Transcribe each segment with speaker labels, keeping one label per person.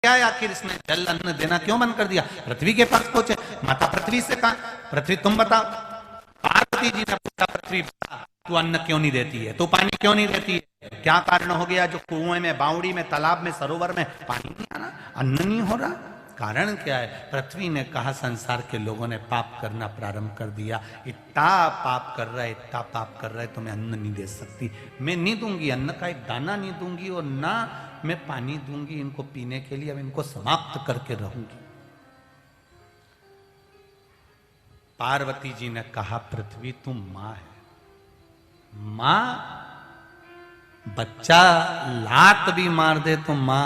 Speaker 1: क्या है आखिर इसने जल अन्न देना क्यों बंद कर दिया? पृथ्वी के पास पहुंचे, माता पृथ्वी से कहा, पृथ्वी तुम बताओ। पार्वती जी ने पूछा, पृथ्वी बता, तू अन्न क्यों नहीं देती है, तू पानी क्यों नहीं देती है? क्या कारण हो गया जो कुएं में, बावड़ी में, तालाब में, सरोवर में पानी नहीं आना, अन्न नहीं हो रहा? कारण क्या है? पृथ्वी ने कहा, संसार के लोगों ने पाप करना प्रारंभ कर दिया, इतना पाप कर रहा है, इतना पाप कर रहा है, तो मैं अन्न नहीं दे सकती, मैं नहीं दूंगी, अन्न का एक दाना नहीं दूंगी, और ना मैं पानी दूंगी इनको पीने के लिए, अब इनको समाप्त करके रहूंगी। पार्वती जी ने कहा, पृथ्वी तुम मां है, मां बच्चा लात भी मार दे तो मां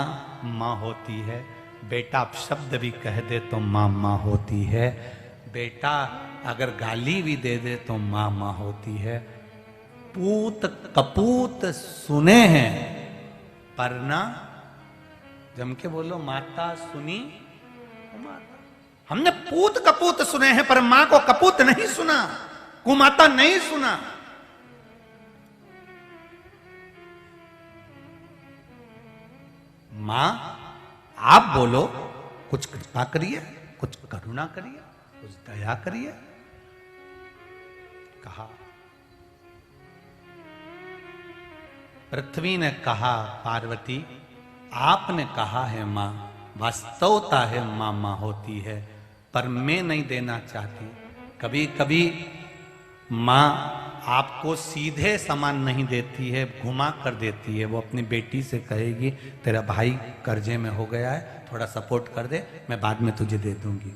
Speaker 1: मां होती है, बेटा अपशब्द भी कह दे तो मां मां होती है, बेटा अगर गाली भी दे दे तो मां मां होती है। पूत कपूत सुने हैं पर ना, जम के बोलो, माता सुनी माता। हमने पूत कपूत सुने हैं पर मां को कपूत नहीं सुना, कुमाता नहीं सुना। मां आप बोलो, कुछ कृपा करिए, कुछ करुणा करिए, कुछ दया करिए। कहा, पृथ्वी ने कहा, पार्वती आपने कहा है मां, वास्तवता है मां मां होती है, पर मैं नहीं देना चाहती। कभी कभी मां आपको सीधे सामान नहीं देती है, घुमा कर देती है। वो अपनी बेटी से कहेगी, तेरा भाई कर्जे में हो गया है, थोड़ा सपोर्ट कर दे, मैं बाद में तुझे दे दूंगी।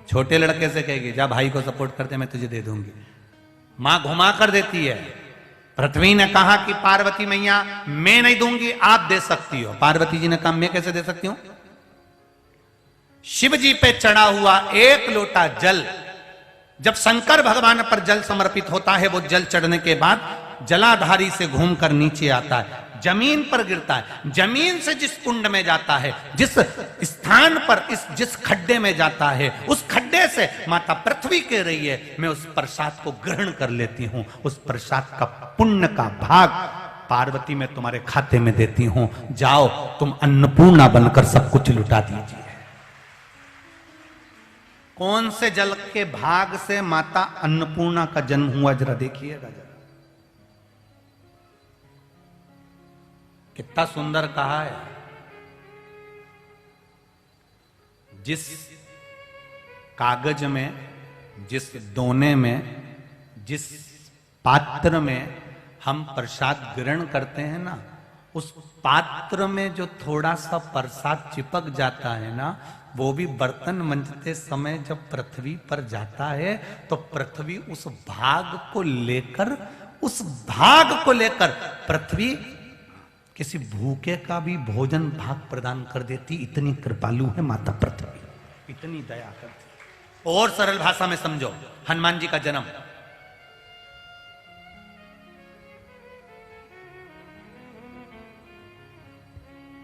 Speaker 1: छोटे लड़के से कहेगी, जा भाई को सपोर्ट कर दे, मैं तुझे दे दूंगी। मां घुमा कर देती है। पृथ्वी ने कहा कि पार्वती मैया मैं नहीं दूंगी, आप दे सकती हो। पार्वती जी ने कहा, मैं कैसे दे सकती हूं? शिव जी पे चढ़ा हुआ एक लोटा जल, जब शंकर भगवान पर जल समर्पित होता है, वो जल चढ़ने के बाद जलाधारी से घूमकर नीचे आता है, जमीन पर गिरता है। जमीन से जिस कुंड में जाता है, जिस स्थान पर, जिस खड्डे में जाता है, उस खड्डे से माता पृथ्वी कह रही है, मैं उस प्रसाद को ग्रहण कर लेती हूं, उस प्रसाद का पुण्य का भाग पार्वती मैं तुम्हारे खाते में देती हूं, जाओ तुम अन्नपूर्णा बनकर सब कुछ लुटा दीजिए। कौन से जल के भाग से माता अन्नपूर्णा का जन्म हुआ, जरा देखिएगा जरा, कितना सुंदर कहा है। जिस कागज में, जिस दोने में, जिस पात्र में हम प्रसाद ग्रहण करते हैं ना, उस पात्र में जो थोड़ा सा प्रसाद चिपक जाता है ना, वो भी बर्तन मंजते समय जब पृथ्वी पर जाता है, तो पृथ्वी उस भाग को लेकर पृथ्वी किसी भूखे का भी भोजन भाग प्रदान कर देती। इतनी कृपालु है माता पृथ्वी, इतनी दया करती। और सरल भाषा में समझो, हनुमान जी का जन्म,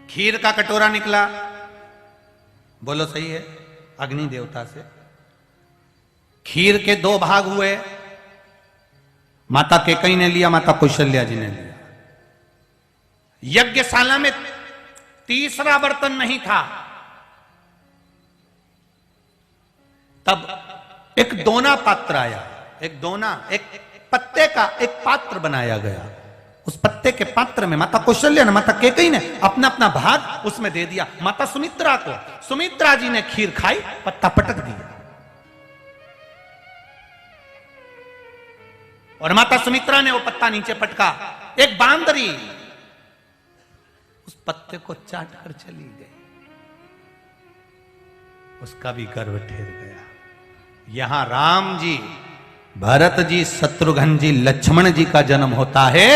Speaker 1: खीर का कटोरा निकला, बोलो सही है, अग्नि देवता से। खीर के दो भाग हुए, माता कैकेयी ने लिया, माता कौशल्या जी ने लिया। यज्ञशाला में तीसरा बर्तन नहीं था, तब एक दोना पात्र आया, एक दोना, एक पत्ते का एक पात्र बनाया गया। उस पत्ते के पात्र में माता कौशल्या ने, माता कैकेयी ने अपना अपना भाग उसमें दे दिया। माता सुमित्रा को, सुमित्रा जी ने खीर खाई, पत्ता पटक दिया, और माता सुमित्रा ने वो पत्ता नीचे पटका। एक बांदरी उस पत्ते को चाट कर चली गई, उसका भी गर्व ठेर गया। यहां राम जी, भरत जी, शत्रुघ्न जी, लक्ष्मण जी का जन्म होता है,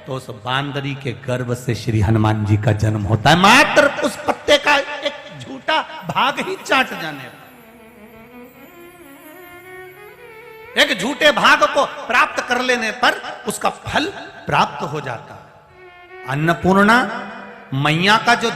Speaker 1: तो उस बांदरी के गर्भ से श्री हनुमान जी का जन्म होता है, मात्र उस पत्ते का एक झूठा भाग ही चाट जाने पर। एक झूठे भाग को प्राप्त कर लेने पर उसका फल प्राप्त हो जाता है। अन्नपूर्णा मैया का जो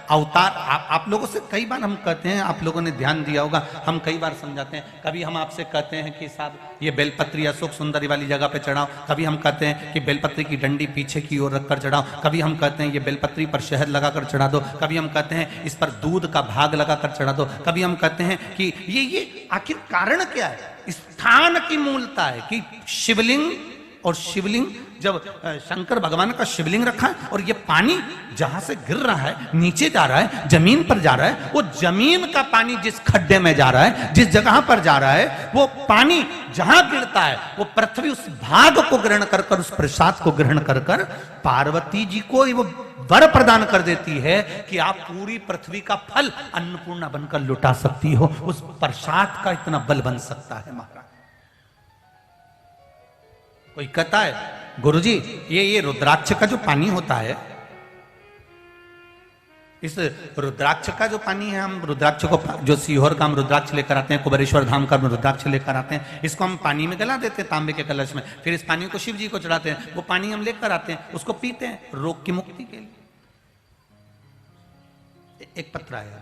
Speaker 1: अवतार आप लोगों से कई बार हम कहते हैं, आप लोगों ने ध्यान दिया होगा, हम कई बार समझाते हैं। कभी हम आपसे कहते हैं कि साहब ये बेलपत्री अशोक सुंदरी वाली जगह पे चढ़ाओ, कभी हम कहते हैं कि बेलपत्री की डंडी पीछे की ओर रखकर चढ़ाओ, कभी हम कहते हैं ये बेलपत्री पर शहद लगाकर चढ़ा दो, कभी हम कहते हैं इस पर दूध का भाग लगाकर चढ़ा दो, कभी हम कहते हैं कि ये आखिर कारण क्या है? स्थान की मूलता है कि शिवलिंग, और शिवलिंग जब शंकर भगवान का शिवलिंग रखा है और ये पानी जहां से गिर रहा है नीचे जा रहा है, जमीन पर जा रहा है, वो जमीन का पानी जिस खड्डे में जा रहा है, जिस जगह पर जा रहा है, वो पानी जहां गिरता है वो पृथ्वी उस भाग को ग्रहण कर कर, उस प्रसाद को ग्रहण कर कर पार्वती जी को वो वर प्रदान कर देती है कि आप पूरी पृथ्वी का फल अन्नपूर्णा बनकर लुटा सकती हो। उस प्रसाद का इतना बल बन सकता है महाराज। कोई कहता है गुरुजी ये रुद्राक्ष का जो पानी होता है, इस रुद्राक्ष का जो पानी है, हम रुद्राक्ष को, जो सीहोर का हम रुद्राक्ष लेकर आते हैं, कुबेरेश्वर धाम का रुद्राक्ष लेकर आते हैं, इसको हम पानी में गला देते हैं तांबे के कलश में, फिर इस पानी को शिव जी को चढ़ाते हैं, वो पानी हम लेकर आते हैं, उसको पीते हैं रोग की मुक्ति के लिए। एक पत्र आया,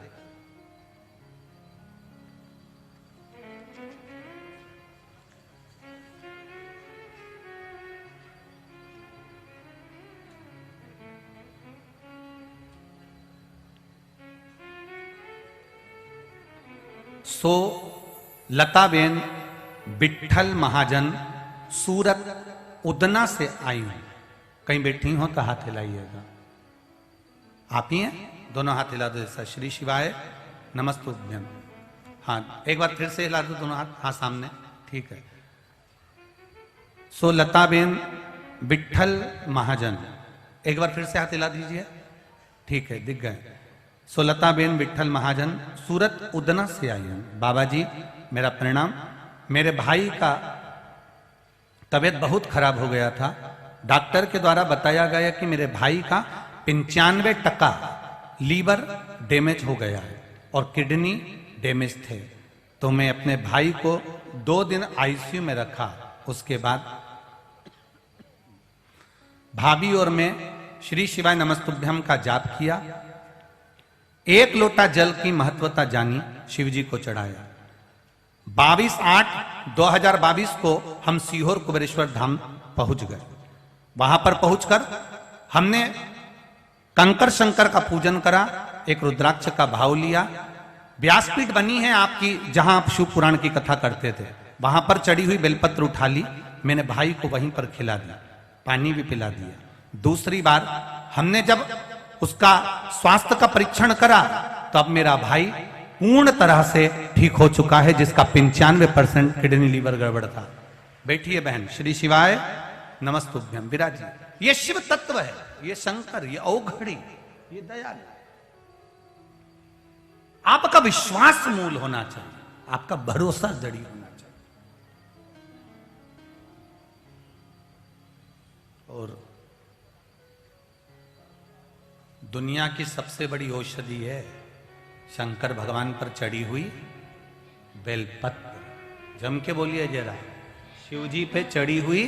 Speaker 1: सो लताबेन बिट्ठल महाजन सूरत उदना से आई हूं। कहीं बैठी हो तो हाथ हिलाइएगा। आप ही हैं? दोनों हाथ हिला दो जैसा। श्री शिवाय नमस्तुभ्यम। हाँ, एक बार फिर से हिला दो दोनों हाथ। हाँ, सामने, ठीक है। सो लताबेन बिट्ठल महाजन, एक बार फिर से हाथ हिला दीजिए। ठीक है, दिख गए। सो लताबेन बिट्ठल महाजन सूरत उदना से आई हूं। बाबा जी मेरा प्रणाम। मेरे भाई का तबीयत बहुत खराब हो गया था। डॉक्टर के द्वारा बताया गया कि मेरे भाई का 95% लीवर डैमेज हो गया है और किडनी डैमेज थे। तो मैं अपने भाई को 2 दिन आईसीयू में रखा। उसके बाद भाभी और मैं श्री शिवाय नमस्तुभ्यम का जाप किया। 1 लोटा जल की महत्वता जानी, शिव जी को चढ़ाया। 22/8/2022 को हम सीहोर कुबेरेश्वर धाम पहुंच गए। वहां पर पहुंचकर हमने कंकर शंकर का पूजन करा, एक रुद्राक्ष का भाव लिया। व्यासपीठ बनी है आपकी, जहां आप शिव पुराण की कथा करते थे, वहां पर चढ़ी हुई बेलपत्र उठा ली। मैंने भाई को वहीं पर खिला दिया, पानी भी पिला दिया। दूसरी बार हमने जब उसका स्वास्थ्य का परीक्षण करा, तब मेरा भाई पूर्ण तरह से ठीक हो चुका है, जिसका 95% किडनी लीवर गड़बड़ था। बैठिए बहन। श्री शिवाय नमस्तुभ्यम। विराजिए। ये शिव तत्व है, ये शंकर, ये औघड़ी, ये दयाल। आपका विश्वास मूल होना चाहिए, आपका भरोसा जड़ी होना चाहिए। और दुनिया की सबसे बड़ी औषधि है शंकर भगवान पर चढ़ी हुई बेलपत्र। जम के बोलिए जरा, शिव जी पे चढ़ी हुई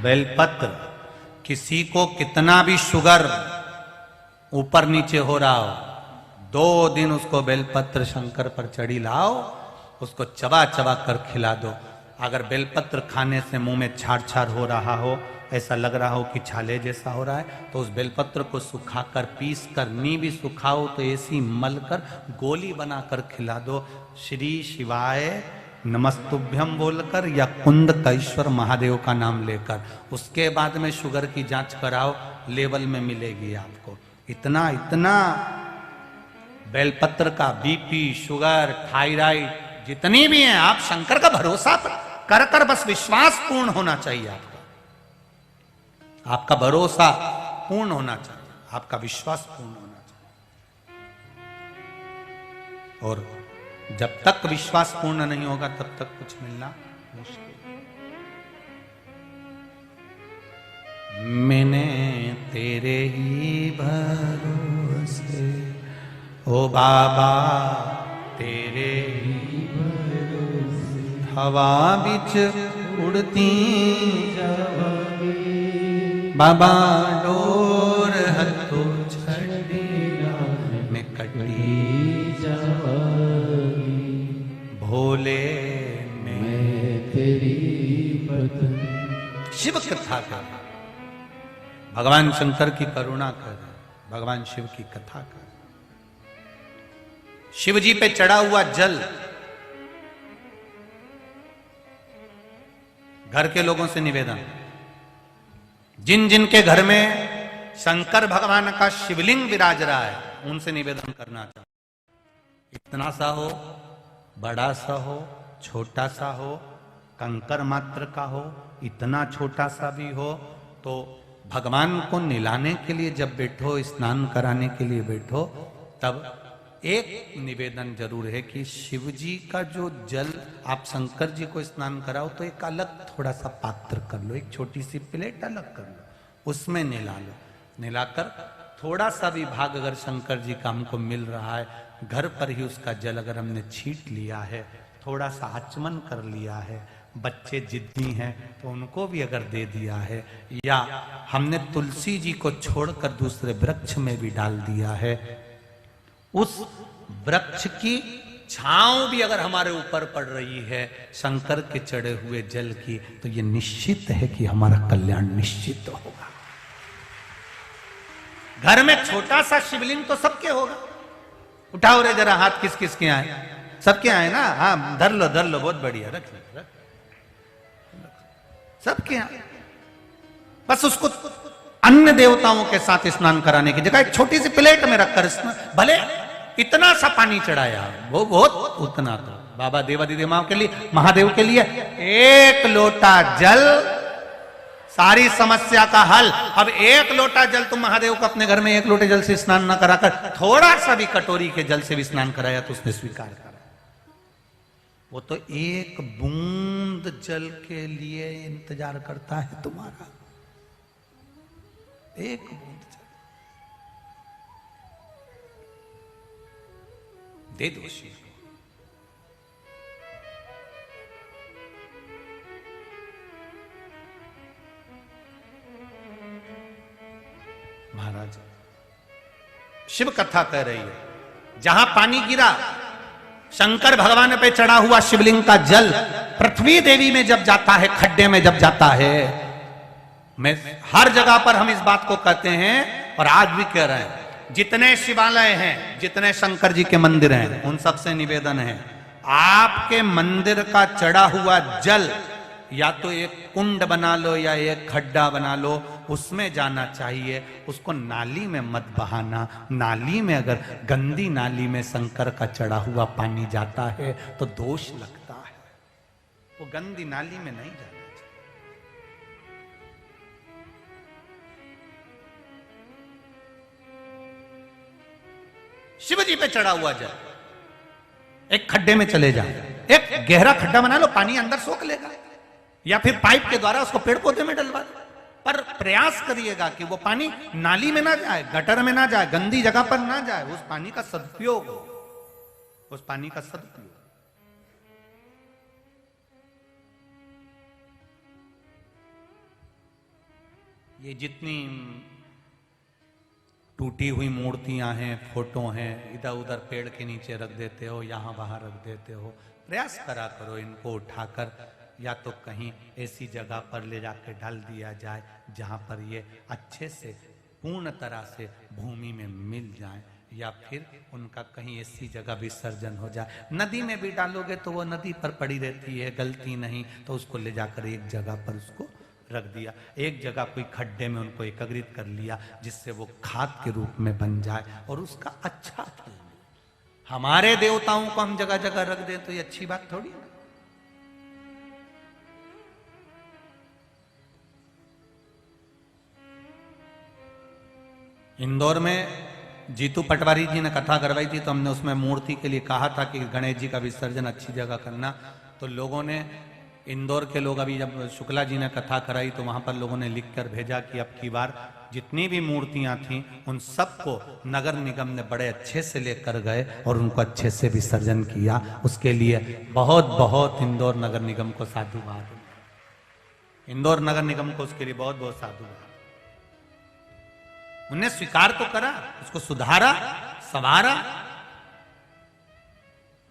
Speaker 1: बेलपत्र। किसी को कितना भी शुगर ऊपर नीचे हो रहा हो, 2 दिन उसको बेलपत्र शंकर पर चढ़ी लाओ, उसको चबा चबा कर खिला दो। अगर बेलपत्र खाने से मुंह में छाड़ छाड़ हो रहा हो, ऐसा लग रहा हो कि छाले जैसा हो रहा है, तो उस बेलपत्र को सुखाकर, पीस कर, नी भी सुखाओ तो ऐसी मलकर गोली बनाकर खिला दो। श्री शिवाय नमस्तुभ्यम बोलकर या कुंद कैश्वर महादेव का नाम लेकर। उसके बाद में शुगर की जांच कराओ, लेवल में मिलेगी आपको। इतना इतना बेलपत्र का बीपी, शुगर, थायराइड जितनी भी हैं, आप शंकर का भरोसा कर कर बस विश्वास पूर्ण होना चाहिए। आपका भरोसा पूर्ण होना चाहिए, आपका विश्वास पूर्ण होना चाहिए। और जब तक विश्वास पूर्ण नहीं होगा तब तक कुछ मिलना मुश्किल। मैंने तेरे ही भरोसे ओ बाबा, तेरे ही भरोसे हवा बिच उड़ती बाबा डोर हथो छड़ी कटी भोले मैं
Speaker 2: तेरी पत्नी।
Speaker 1: शिव कथा कर, भगवान शंकर की करुणा कर, भगवान शिव की कथा कर। शिव जी पे चढ़ा हुआ जल घर के लोगों से निवेदन, जिन जिन के घर में शंकर भगवान का शिवलिंग विराज रहा है उनसे निवेदन करना चाहता, इतना सा हो, बड़ा सा हो, छोटा सा हो, कंकर मात्र का हो, इतना छोटा सा भी हो, तो भगवान को निलाने के लिए जब बैठो, स्नान कराने के लिए बैठो, तब एक निवेदन जरूर है कि शिव जी का जो जल आप शंकर जी को स्नान कराओ तो एक अलग थोड़ा सा पात्र कर लो, एक छोटी सी प्लेट अलग कर लो, उसमें निला लो। निलाकर थोड़ा सा भी भाग अगर शंकर जी का हमको मिल रहा है, घर पर ही उसका जल अगर हमने छीट लिया है, थोड़ा सा आचमन कर लिया है, बच्चे जिद्दी हैं तो उनको भी अगर दे दिया है, या हमने तुलसी जी को छोड़कर दूसरे वृक्ष में भी डाल दिया है, उस वृक्ष की छांव भी अगर हमारे ऊपर पड़ रही है शंकर के चढ़े हुए जल की, तो ये निश्चित है कि हमारा कल्याण निश्चित होगा। घर में छोटा सा शिवलिंग तो सबके होगा, उठाओ रे जरा हाथ, किस किस के आए, सबके आए ना, हाँ धर लो, बहुत बढ़िया, रख लो, सबके आए। बस उसको अन्य देवताओं के साथ स्नान कराने की जगह एक छोटी सी प्लेट में रखकर, भले इतना सा पानी चढ़ाया, वो बहुत, उतना तो बाबा देवादिदेव के लिए, महादेव के लिए एक लोटा जल सारी समस्या का हल। अब एक लोटा जल तुम महादेव को अपने घर में एक लोटे जल से स्नान न कराकर थोड़ा सा भी कटोरी के जल से भी स्नान कराया तो उसने स्वीकार करा। वो तो एक बूंद जल के लिए इंतजार करता है तुम्हारा, एक बूंद जल दे दो शिव को। महाराज शिव कथा कह रही है, जहां पानी गिरा, शंकर भगवान पे चढ़ा हुआ शिवलिंग का जल पृथ्वी देवी में जब जाता है, खड्डे में जब जाता है, मैं हर जगह पर हम इस बात को कहते हैं और आज भी कह रहे हैं, जितने शिवालय हैं, जितने शंकर जी के मंदिर हैं, उन सबसे निवेदन है, आपके मंदिर का चढ़ा हुआ जल या तो एक कुंड बना लो या एक खड्डा बना लो, उसमें जाना चाहिए, उसको नाली में मत बहाना। नाली में अगर गंदी नाली में शंकर का चढ़ा हुआ पानी जाता है तो दोष लगता है, वो गंदी नाली में नहीं जाना चाहिए। शिव जी पे चढ़ा हुआ जल एक खड्डे में चले जाए, एक गहरा खड्डा बना लो, पानी अंदर सोख लेगा, या फिर पाइप के द्वारा उसको पेड़ पौधे में डलवा दो, पर प्रयास करिएगा कि वो पानी नाली में ना जाए, गटर में ना जाए, गंदी जगह पर ना जाए, उस पानी का सदुपयोग हो, उस पानी का सदुपयोग। ये जितनी टूटी हुई मूर्तियां हैं, फोटो हैं, इधर उधर पेड़ के नीचे रख देते हो, यहां वहां रख देते हो, प्रयास करा करो इनको उठाकर या तो कहीं ऐसी जगह पर ले जाकर डाल दिया जाए जहां पर ये अच्छे से पूर्ण तरह से भूमि में मिल जाए, या फिर उनका कहीं ऐसी जगह विसर्जन हो जाए। नदी में भी डालोगे तो वो नदी पर पड़ी रहती है, गलती नहीं, तो उसको ले जाकर एक जगह पर उसको रख दिया, एक जगह कोई खड्डे में उनको एकत्रित कर लिया, जिससे वो खाद के रूप में बन जाए और उसका अच्छा फल। हमारे देवताओं को हम जगह जगह रख दें तो ये अच्छी बात थोड़ी है। इंदौर में जीतू पटवारी जी ने कथा करवाई थी, तो हमने उसमें मूर्ति के लिए कहा था कि गणेश जी का विसर्जन अच्छी जगह करना, तो लोगों ने, इंदौर के लोग, अभी जब शुक्ला जी ने कथा कराई तो वहां पर लोगों ने लिखकर भेजा कि अब की बार जितनी भी मूर्तियां थीं उन सबको नगर निगम ने बड़े अच्छे से लेकर गए और उनको अच्छे से विसर्जन किया। उसके लिए बहुत बहुत इंदौर नगर निगम को साधुवाद, इंदौर नगर निगम को उसके लिए बहुत बहुत साधुवाद। उन्हें स्वीकार तो करा, उसको सुधारा, संवारा।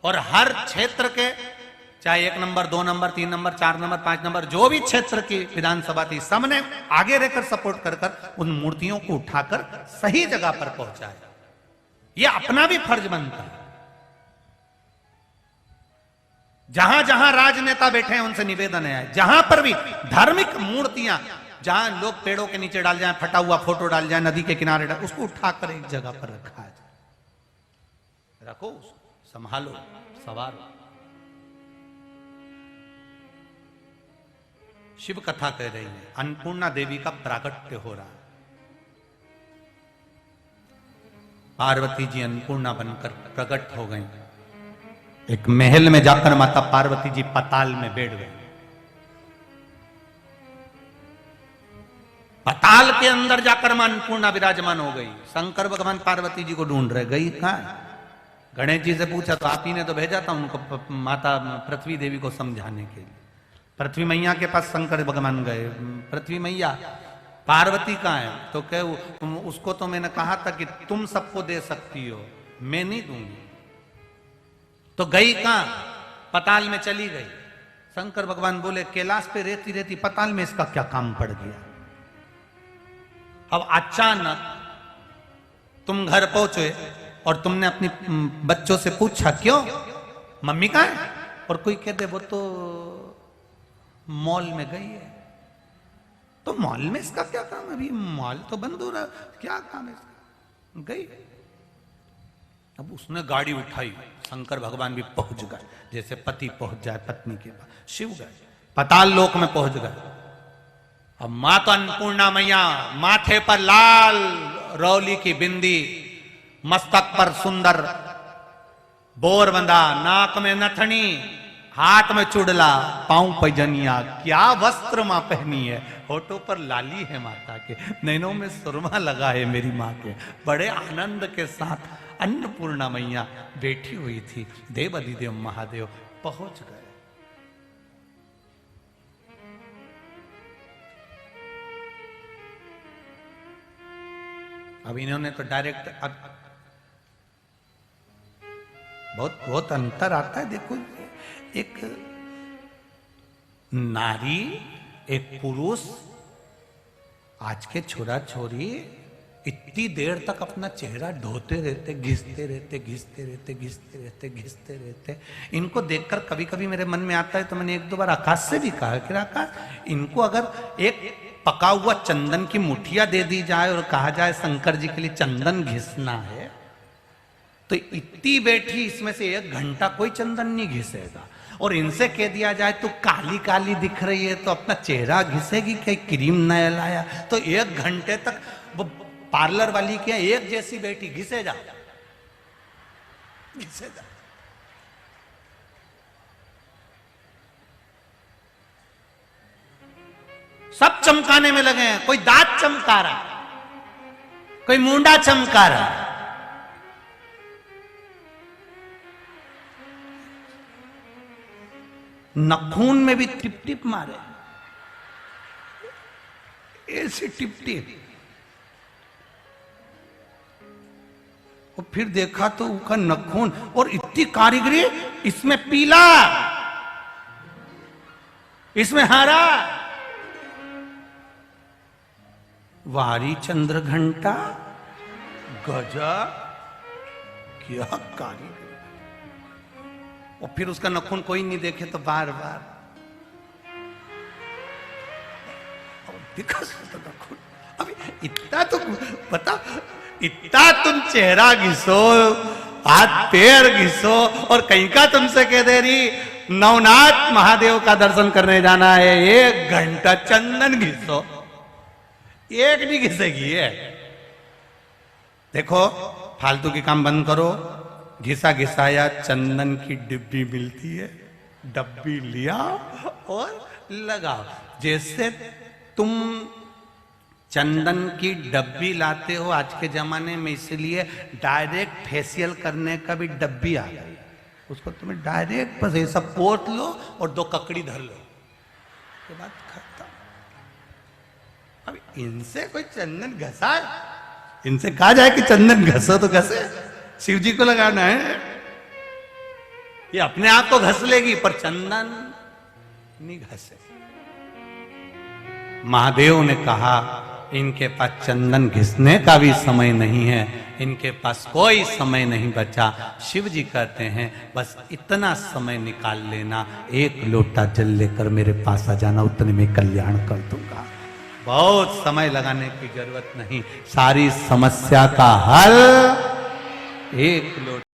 Speaker 1: और हर क्षेत्र के, चाहे 1 number, 2 number, 3 number, 4 number, 5 number, जो भी क्षेत्र की विधानसभा थी, सबने आगे रहकर सपोर्ट कर कर उन मूर्तियों को उठाकर सही जगह पर पहुंचाया। यह अपना भी फर्ज बनता है। जहां जहां राजनेता बैठे हैं उनसे निवेदन है, जहां पर भी धार्मिक मूर्तियां, जहां लोग पेड़ों के नीचे डाल जाए, फटा हुआ फोटो डाल जाए, नदी के किनारे डाल, उसको उठाकर एक जगह पर रखा जाए। रखो, संभालो, सवारो। शिव कथा कह रही है, अन्नपूर्णा देवी का प्राकट्य हो रहा है। पार्वती जी अन्नपूर्णा बनकर प्रकट हो गई। एक महल में जाकर माता पार्वती जी पताल में बैठ गई। पताल के अंदर जाकर मां अन्नपूर्णा विराजमान हो गई। शंकर भगवान पार्वती जी को ढूंढ रहे, गई कहां है? गणेश जी से पूछा तो आप ही ने तो भेजा था उनको माता पृथ्वी देवी को समझाने के लिए। पृथ्वी मैया के पास शंकर भगवान गए, पृथ्वी मैया पार्वती कहां है? तो कहे उसको तो मैंने कहा था कि तुम सबको दे सकती हो, मैं नहीं दूंगी। तो गई कहां? पताल में चली गई। शंकर भगवान बोले, कैलाश पे रहती रहती पताल में इसका क्या काम पड़ गया? अब अचानक तुम घर पहुंचे और तुमने अपनी बच्चों से पूछा, क्यों मम्मी कहां है? और कोई कहते वो तो मॉल में गई है। तो मॉल में इसका क्या काम? अभी मॉल तो बंद हो रहा, क्या काम है इसका? गई। अब उसने गाड़ी उठाई, शंकर भगवान भी पहुंच गए, जैसे पति पहुंच जाए पत्नी के पास। शिव गए, पताल लोक में पहुंच गए। अब मां तो अन्नपूर्णा मैया, माथे पर लाल रौली की बिंदी, मस्तक पर सुंदर बोर बंधा, नाक में नथनी, हाथ में चुड़ला, पांव पैजनिया, क्या वस्त्र मां पहनी है। होठों पर लाली है माता के, नैनों में सुरमा लगा है मेरी मां के। बड़े आनंद के साथ अन्नपूर्णा मैया बैठी हुई थी। देव अधिदेव महादेव पहुंच गए। अब इन्होंने तो डायरेक्ट, बहुत बहुत अंतर आता है। देखो, एक नारी, एक पुरुष, आज के छोरा छोरी इतनी देर तक अपना चेहरा धोते रहते, घिसते रहते, घिसते रहते, घिसते रहते, घिसते रहते। इनको देखकर कभी कभी मेरे मन में आता है, तो मैंने 1-2 बार आकाश से भी कहा कि आकाश, इनको अगर एक पका हुआ चंदन की मुठिया दे दी जाए और कहा जाए शंकर जी के लिए चंदन घिसना है, तो इतनी बैठी इसमें से 1 घंटा कोई चंदन नहीं घिसेगा। और इनसे कह दिया जाए तो काली काली दिख रही है तो अपना चेहरा घिसेगी, कहीं क्रीम नया लाया, तो 1 घंटे तक वो पार्लर वाली क्या एक जैसी बैठी, घिसे जा, घिसे जा। सब चमकाने में लगे हैं। कोई दांत चमका रहा, कोई मुंडा चमका रहा। नखून में भी टिप टिप मारे, ऐसे टिप टिप। और फिर देखा तो उसका नखून, और इतनी कारीगरी, इसमें पीला, इसमें हरा। वारी चंद्र घंटा, गजब, क्या कारीगरी। और फिर उसका नखून कोई नहीं देखे तो बार बार दिखा तो नखून। अभी इतना तो पता, इतना तुम चेहरा घिसो, हाथ पैर घिसो, और कहीं का तुमसे कह दे रही नवनाथ महादेव का दर्शन करने जाना है, 1 घंटा चंदन घिसो, 1 नहीं घिसेगी है। देखो, फालतू के काम बंद करो। घिसा घिसाया चंदन की डिब्बी मिलती है, डब्बी लिया और लगाओ। जैसे तुम चंदन की डब्बी लाते हो आज के जमाने में, इसलिए डायरेक्ट फेशियल करने का भी डब्बी आ गई। उसको तुम्हें डायरेक्ट बस ऐसा पोत लो और 2 ककड़ी धर लो, के बाद खत्म। अब इनसे कोई चंदन घसा, इनसे कहा जाए कि चंदन घसो तो घसे, शिव जी को लगाना है, ये अपने आप तो घस लेगी पर चंदन नहीं घसे। महादेव ने कहा इनके पास चंदन घिसने का भी समय नहीं है, इनके पास कोई समय नहीं बचा। शिव जी कहते हैं बस इतना समय निकाल लेना, एक लोटा जल लेकर मेरे पास आ जाना, उतने में कल्याण कर दूंगा। बहुत समय लगाने की जरूरत नहीं, सारी समस्या का हल एक लोटा